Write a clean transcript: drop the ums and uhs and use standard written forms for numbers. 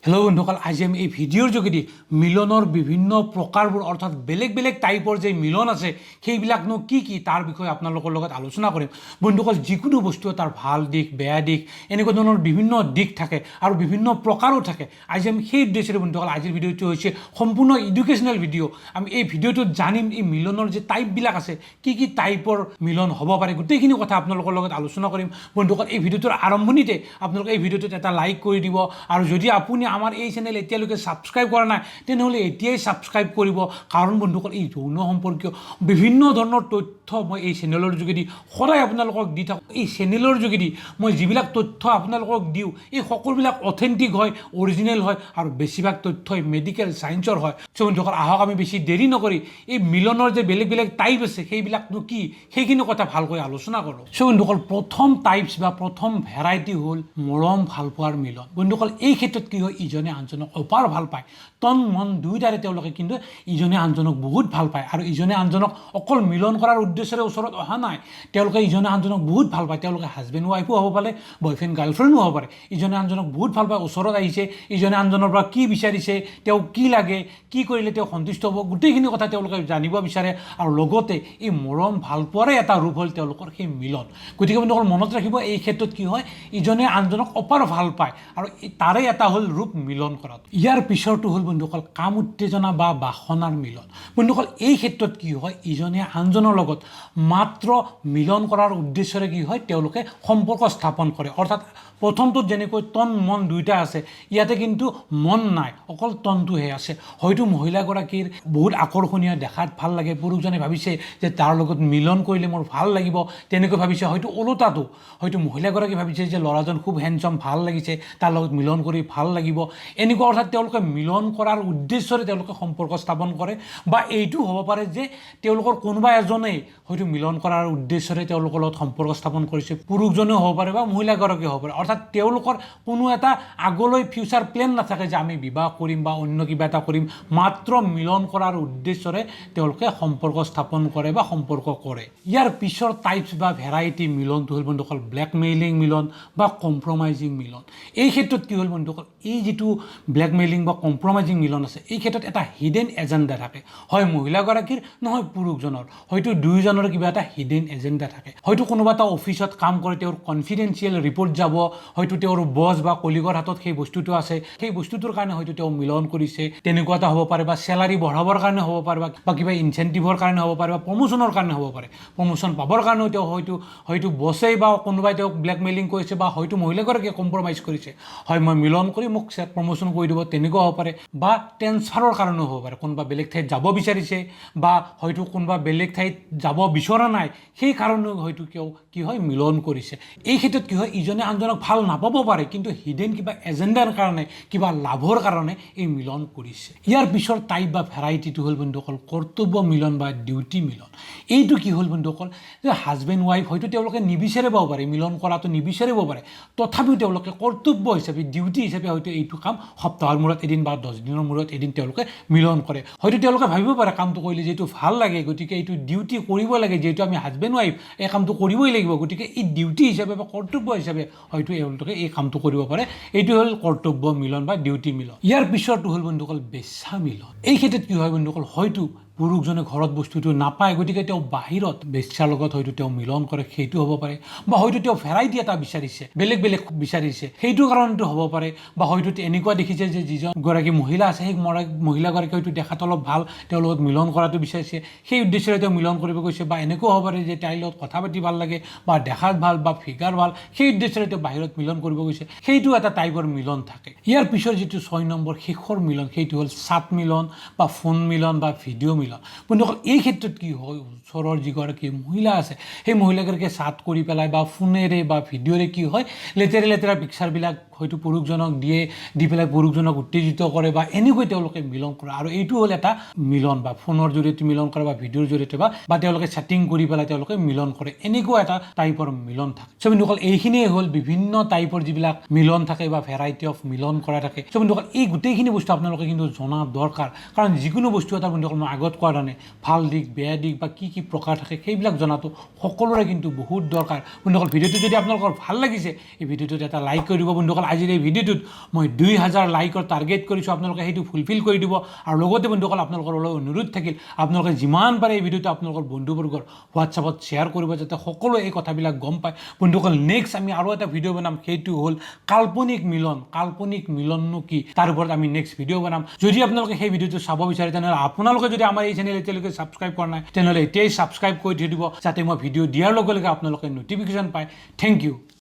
Hello' বন্ধুসকল, আজি আমি এই ভিডিঅ'ৰ যোগেদি মিলনৰ বিভিন্ন প্ৰকাৰবোৰ অৰ্থাৎ বেলেগ বেলেগ টাইপৰ যে মিলন আছে সেইবিলাকনো কি কি তাৰ বিষয়ে আপোনালোকৰ লগত আলোচনা কৰিম। বন্ধুসকল, যিকোনো বস্তু তাৰ ভাল দিশ বেয়া দিশ এনেকুৱা ধৰণৰ বিভিন্ন দিশ থাকে আৰু বিভিন্ন প্ৰকাৰো থাকে। আজি আমি সেই উদ্দেশ্যেৰে বন্ধুসকল আজিৰ ভিডিঅ'টো হৈছে সম্পূৰ্ণ এডুকেশ্যনেল ভিডিঅ'। আমি এই ভিডিঅ'টোত জানিম এই মিলনৰ যে টাইপবিলাক আছে, কি কি টাইপৰ মিলন হ'ব পাৰে, গোটেইখিনি কথা আপোনালোকৰ লগত আলোচনা কৰিম। বন্ধুসকল, এই ভিডিঅ'টোৰ আৰম্ভণিতে আপোনালোকে এই ভিডিঅ'টোত এটা লাইক কৰি দিব আৰু যদি আপুনি আমাৰ এই চেনেল এতিয়ালৈকে ছাবস্ক্ৰাইব কৰা নাই তেনেহ'লে এতিয়াই ছাবস্ক্ৰাইব কৰিব। কাৰণ বন্ধুসকল, এই যৌন সম্পৰ্কীয় বিভিন্ন ধৰণৰ তথ্য মই এই চেনেলৰ যোগেদি সদায় আপোনালোকক দি থাকোঁ। এই চেনেলৰ যোগেদি মই যিবিলাক তথ্য আপোনালোকক দিওঁ এই সকলোবিলাক অথেণ্টিক হয়, অৰিজিনেল হয় আৰু বেছিভাগ তথ্যই মেডিকেল ছায়েন্সৰ হয়। চ' বন্ধুসকল, আহক আমি বেছি দেৰি নকৰি এই মিলনৰ যে বেলেগ বেলেগ টাইপ আছে সেইবিলাকনো কি সেইখিনি কথা ভালকৈ আলোচনা কৰোঁ। চ' বন্ধুসকল, প্ৰথম টাইপছ বা প্ৰথম ভেৰাইটি হ'ল মৰম ভালপোৱাৰ মিলন। বন্ধুসকল, এই ক্ষেত্ৰত কি হয়, ইজনে আনজনক অপাৰ ভাল পায়, তন মন দুয়োটাৰে তেওঁলোকে কিন্তু ইজনে আনজনক বহুত ভাল পায় আৰু ইজনে আনজনক অকল মিলন কৰাৰ উদ্দেশ্যৰে ওচৰত অহা নাই, তেওঁলোকে ইজনে আনজনক বহুত ভাল পায়। তেওঁলোকে হাজবেণ্ড ৱাইফো হ'ব পাৰে, বয়ফ্ৰেণ্ড গাৰ্লফ্ৰেণ্ডো হ'ব পাৰে। ইজনে আনজনক বহুত ভাল পায়, ওচৰত আহিছে, ইজনে আনজনৰ পৰা কি বিচাৰিছে, তেওঁ কি লাগে, কি কৰিলে তেওঁ সন্তুষ্ট হ'ব, গোটেইখিনি কথা তেওঁলোকে জানিব বিচাৰে। আৰু লগতে এই মৰম ভালপোৱাৰে এটা ৰূপ হ'ল তেওঁলোকৰ সেই মিলন। গতিকে বন্ধুসকল, মনত ৰাখিব, এই ক্ষেত্ৰত কি হয়, ইজনে আনজনক অপাৰ ভাল পায় আৰু তাৰে এটা হ'ল ৰূপ মিলন কৰাটো। ইয়াৰ পিছৰটো হ'ল বন্ধুসকল কাম উত্তেজনা বা বাসনাৰ মিলন। বন্ধুসকল, এই ক্ষেত্ৰত কি হয়, ইজনে আনজনৰ লগত মাত্ৰ মিলন কৰাৰ উদ্দেশ্যৰে কি হয়, তেওঁলোকে সম্পৰ্ক স্থাপন কৰে। অৰ্থাৎ প্ৰথমটোত যেনেকৈ তন মন দুয়োটা আছে, ইয়াতে কিন্তু মন নাই, অকল তনটোহে আছে। হয়তো মহিলাগৰাকীৰ বহুত আকৰ্ষণীয়, দেখাত ভাল লাগে, পুৰুষজনে ভাবিছে যে তাৰ লগত মিলন কৰিলে মোৰ ভাল লাগিব, তেনেকৈ ভাবিছে। হয়তো ওলোটাটো, হয়তো মহিলাগৰাকী ভাবিছে যে ল'ৰাজন খুব হেণ্ডচাম, ভাল লাগিছে, তাৰ লগত মিলন কৰি ভাল লাগিব, এনেকুৱা। অৰ্থাৎ তেওঁলোকে মিলন কৰাৰ উদ্দেশ্যৰে তেওঁলোকে সম্পৰ্ক স্থাপন কৰে। বা এইটো হ'ব পাৰে যে তেওঁলোকৰ কোনোবা এজনেই হয়তো মিলন কৰাৰ উদ্দেশ্যৰে তেওঁলোকৰ লগত সম্পৰ্ক স্থাপন কৰিছে, পুৰুষজনেও হ'ব পাৰে বা মহিলাগৰাকীও হ'ব পাৰে। অৰ্থাৎ তেওঁলোকৰ কোনো এটা আগলৈ ফিউচাৰ প্লেন নাথাকে যে আমি বিবাহ কৰিম বা অন্য কিবা এটা কৰিম, মাত্ৰ মিলন কৰাৰ উদ্দেশ্যৰে তেওঁলোকে সম্পৰ্ক স্থাপন কৰে বা সম্পৰ্ক কৰে। ইয়াৰ পিছৰ টাইপছ বা ভেৰাইটি মিলনটো হ'ল বন্ধুসকল ব্লেকমেইলিং মিলন বা কম্প্ৰমাইজিং মিলন। এই ক্ষেত্ৰত কি হ'ল বন্ধুসকল, এই যিটো ব্লেকমেইলিং বা কম্প্ৰমাইজিং মিলন আছে, এই ক্ষেত্ৰত এটা হিডেন এজেণ্ডা থাকে, হয় মহিলাগৰাকীৰ নহয় পুৰুষজনৰ, হয়তো দুয়োজনৰ কিবা এটা হিডেন এজেণ্ডা থাকে। হয়তো কোনোবা এটা অফিচত কাম কৰে, তেওঁৰ কনফিডেঞ্চিয়েল ৰিপৰ্ট যাব, হয়তো তেওঁৰ বছ বা কলিগৰ হাতত সেই বস্তুটো আছে, সেই বস্তুটোৰ কাৰণে হয়তো তেওঁ মিলন কৰিছে, তেনেকুৱা এটা হ'ব পাৰে। বা চেলাৰী বঢ়াবৰ কাৰণে হ'ব পাৰে, বা কিবা ইনচেণ্টিভৰ কাৰণে হ'ব পাৰে, বা প্ৰমোশ্যনৰ কাৰণে হ'ব পাৰে। প্ৰমোশ্যন পাবৰ কাৰণেও তেওঁ হয়তো বছেই বা কোনোবাই তেওঁক ব্লেকমেইলিং কৰিছে, বা হয়তো মহিলাগৰাকীয়ে কম্প্ৰমাইজ কৰিছে, হয় মই মিলন কৰি মোক প্ৰমোশ্যন কৰি দিব, তেনেকুৱা হ'ব পাৰে। বা ট্ৰেন্সফাৰৰ কাৰণেও হ'ব পাৰে, কোনোবা বেলেগ ঠাইত যাব বিচাৰিছে বা হয়তো কোনোবা বেলেগ ঠাইত যাব বিচৰা নাই, সেই কাৰণেও হয়তো কি হয় মিলন কৰিছে। এই ক্ষেত্ৰত কি হয়, ইজনে আনজনক ভাল নাপাব পাৰে, কিন্তু হিডেন কিবা এজেণ্ডাৰ কাৰণে, কিবা লাভৰ কাৰণে এই মিলন কৰিছে। ইয়াৰ পিছৰ টাইপ বা ভেৰাইটিটো হ'ল বন্ধুসকল কৰ্তব্য মিলন বা ডিউটি মিলন। এইটো কি হ'ল বন্ধুসকল, যে হাজবেণ্ড ৱাইফ হয়তো তেওঁলোকে নিবিচাৰিব পাৰে, মিলন কৰাটো নিবিচাৰিব পাৰে, তথাপিও তেওঁলোকে কৰ্তব্য হিচাপে, ডিউটি হিচাপে হয়তো এইটো কাম সপ্তাহৰ মূৰত এদিন বা 10 দিনৰ মূৰত এদিন তেওঁলোকে মিলন কৰে। হয়তো তেওঁলোকে ভাবিব পাৰে কামটো কৰিলে যিহেতু ভাল লাগে, গতিকে এইটো ডিউটি কৰিব লাগে, যিহেতু আমি হাজবেণ্ড ৱাইফ এই কামটো কৰিবই লাগিব, গতিকে এই ডিউটি হিচাপে বা কৰ্তব্য হিচাপে হয়তো এওঁলোকে এই কামটো কৰিব পাৰে। এইটো হ'ল কৰ্তব্য মিলন বা ডিউটি মিলন। ইয়াৰ পিছৰটো হ'ল বন্ধুসকল বেশ্যা মিলন। এই ক্ষেত্ৰত কি হয় বন্ধুসকল, হয়তো পুৰুষজনে ঘৰত বস্তুটো নাপায়, গতিকে তেওঁ বাহিৰত বেশ্যাৰ লগত হয়তো তেওঁ মিলন কৰে, সেইটো হ'ব পাৰে। বা হয়তো তেওঁ ভেৰাইটি এটা বিচাৰিছে, বেলেগ বেলেগ বিচাৰিছে, সেইটো কাৰণটো হ'ব পাৰে। বা হয়তো এনেকুৱা দেখিছে যে যিজনগৰাকী মহিলা আছে, সেই মহিলাগৰাকী হয়তো দেখাত অলপ ভাল, তেওঁৰ লগত মিলন কৰাটো বিচাৰিছে, সেই উদ্দেশ্যৰে তেওঁ মিলন কৰিব গৈছে। বা এনেকুৱা হ'ব পাৰে যে তাইৰ লগত কথা পাতি ভাল লাগে, বা দেখাত ভাল, বা ফিগাৰ ভাল, সেই উদ্দেশ্যৰে তেওঁ বাহিৰত মিলন কৰিব গৈছে, সেইটো এটা টাইপৰ মিলন থাকে। ইয়াৰ পিছৰ যিটো 6 নম্বৰ শেষৰ মিলন, সেইটো হ'ল চাট মিলন বা ফোন মিলন বা ভিডিঅ' মিলন। বন্ধুসকল, এই ক্ষেত্ৰত কি হয়, ওচৰৰ যিগৰাকী মহিলা আছে, সেই মহিলাগৰাকীয়ে চাট কৰি পেলাই বা ফোনেৰে বা ভিডিঅ'ৰে কি হয়, লেতেৰা পিকচাৰবিলাক হয়তো পুৰুষজনক দি পেলাই পুৰুষজনক উত্তেজিত কৰে, বা এনেকৈ তেওঁলোকে মিলন কৰে। আৰু এইটো হ'ল এটা মিলন, বা ফোনৰ জৰিয়তে মিলন কৰে, বা ভিডিঅ'ৰ জৰিয়তে বা তেওঁলোকে ছেটিং কৰি পেলাই তেওঁলোকে মিলন কৰে, এনেকুৱা এটা টাইপৰ মিলন থাকে। চ' বন্ধুসকল, এইখিনিয়ে হ'ল বিভিন্ন টাইপৰ যিবিলাক মিলন থাকে বা ভেৰাইটি অফ মিলন কৰা থাকে। চ' বন্ধুসকল, এই গোটেইখিনি বস্তু আপোনালোকে কিন্তু জনা দৰকাৰ, কাৰণ যিকোনো বস্তু এটা বন্ধুসকল মই আগত কাৰণে ভাল দিশ বেয়া দিশ বা কি কি প্ৰকাৰ থাকে সেইবিলাক জনাটো সকলোৰে কিন্তু বহুত দৰকাৰ বন্ধুসকল ভিডিঅ'টো যদি আপোনালোকৰ ভাল লাগিছে এই ভিডিঅ'টোত এটা লাইক কৰি দিব বন্ধুসকল আজিৰ এই ভিডিঅ'টোত মই 2000 লাইকৰ টাৰ্গেট কৰিছোঁ আপোনালোকে সেইটো ফুলফিল কৰি দিব আৰু লগতে বন্ধুসকল আপোনালোকৰ অনুৰোধ থাকিল আপোনালোকে যিমান পাৰে এই ভিডিঅ'টো আপোনালোকৰ বন্ধুবৰ্গৰ হোৱাটছআপত শ্বেয়াৰ কৰিব যাতে সকলোৱে এই কথাবিলাক গম পায় বন্ধুসকল নেক্সট আমি আৰু এটা ভিডিঅ' বনাম সেইটো হ'ল কাল্পনিক মিলননো কি তাৰ ওপৰত আমি নেক্সট ভিডিঅ' বনাম যদি আপোনালোকে সেই ভিডিঅ'টো চাব বিচাৰে তেনেহ'লে আপোনালোকে যদি আমাৰ এই চেনেল এতিয়ালৈকে ছাবস্ক্ৰাইব কৰা নাই তেনেহ'লে এতিয়াই ছাবস্ক্ৰাইব কৰি থৈ দিব যাতে মই ভিডিঅ' দিয়াৰ লগে লগে আপোনালোকে ন'টিফিকেশ্যন পায় থেংক ইউ